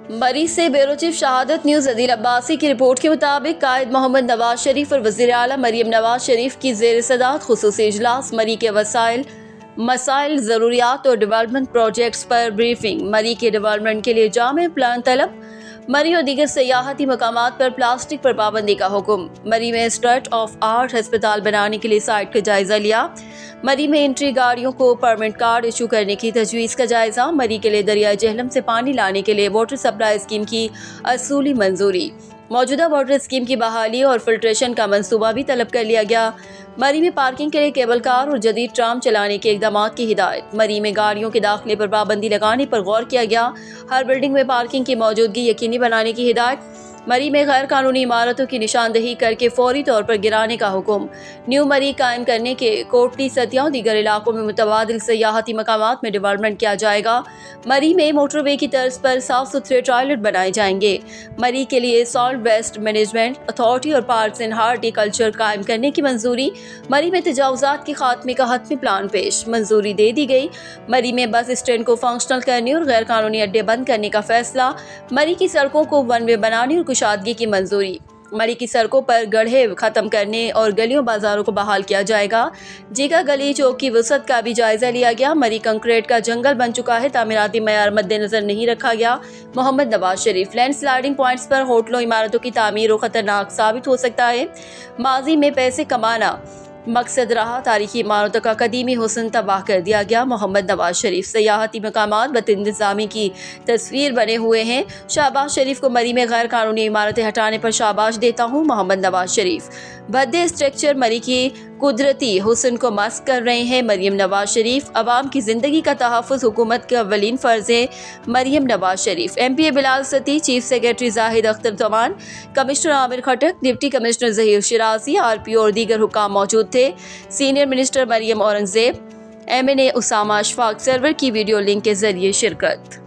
मरीज से बेरोचिफ शहादत। न्यूज़ अदील अब्बासी की रिपोर्ट के मुताबिक कायद मोहम्मद नवाज शरीफ और वज़ीर आला मरियम नवाज शरीफ की ज़ेर सदारत खुसूसी इजलास। मरी के मसाइल ज़रूरियात और डेवलपमेंट प्रोजेक्ट्स पर ब्रीफिंग। मरी के डेवलपमेंट के लिए जामे प्लान तलब। मरी और दीगर सयाहती मकामात पर प्लास्टिक पर पाबंदी का हुक्म। मरी में स्टेट ऑफ आर्ट अस्पताल बनाने के लिए साइट का जायजा लिया। मरी में एंट्री गाड़ियों को परमिट कार्ड इशू करने की तजवीज़ का जायजा। मरी के लिए दरिया जेहलम से पानी लाने के लिए वाटर सप्लाई स्कीम की असूली मंजूरी। मौजूदा वाटर स्कीम की बहाली और फिल्ट्रेशन का मंसूबा भी तलब कर लिया गया। मरी में पार्किंग के लिए केबल कार और जदीद ट्राम चलाने के इकदाम की हिदायत। मरी में गाड़ियों के दाखिले पर पाबंदी लगाने पर गौर किया गया। हर बिल्डिंग में पार्किंग की मौजूदगी यकीनी बनाने की हिदायत। मरी में गैर कानूनी इमारतों की निशानदही करके फौरी तौर पर गिराने का हुक्म। न्यू मरी कायम करने के कोटली सतिया और दीगर इलाकों में मुतबादिल सयाहती मकामात में डेवलपमेंट किया जाएगा। मरी में मोटरवे की तर्ज पर साफ सुथरे टॉयलेट बनाए जाएंगे। मरी के लिए सॉल्ट वेस्ट मैनेजमेंट अथॉरिटी और पार्क्स एंड हार्टिकल्चर कायम करने की मंजूरी। मरी में तजावुजात के खात्मे का हतमी प्लान पेश, मंजूरी दे दी गई। मरी में बस स्टैंड को फंक्शनल करने और गैर कानूनी अड्डे बंद करने का फैसला। मरी की सड़कों को वन वे बनाने और कुशादगी की मंजूरी। मरी की सड़कों पर गड्ढे खत्म करने और गलियों बाजारों को बहाल किया जाएगा। जीगा गली चौक की वसअत का भी जायजा लिया गया। मरी कंक्रीट का जंगल बन चुका है, तामीराती मयार मद्देनजर नहीं रखा गया। Mohammad Nawaz Sharif. Land sliding points पर होटलों इमारतों की तामीर और खतरनाक साबित हो सकता है। माजी में पैसे कमाना मकसद रहा, तारीखी इमारतों का कदीमी हुस्न तबाह कर दिया गया। मोहम्मद नवाज शरीफ। सयाहती मकामात बदइंतज़ामी की तस्वीर बने हुए हैं। शहबाज शरीफ को मरी में गैर कानूनी इमारतें हटाने पर शाबाश देता हूँ। मोहम्मद नवाज शरीफ। भद्दे स्ट्रक्चर मरी की कुदरती हुस्न को मस्क कर रहे हैं। मरियम नवाज शरीफ। अवाम की जिंदगी का तहफ़्फ़ुज़ हुकूमत का अव्वलीन फ़र्ज़ है। Maryam Nawaz Sharif. MPA Bilal Satti, chief secretary Zahid Akhtar Tawan, commissioner Amir Khattak, deputy commissioner Zaheer Shirazi, RPO और दीगर हुक्काम मौजूद थे। Senior minister Maryam Aurangzeb. MNA Usama Ashfaq. सर्वर की वीडियो लिंक के जरिए शिरकत।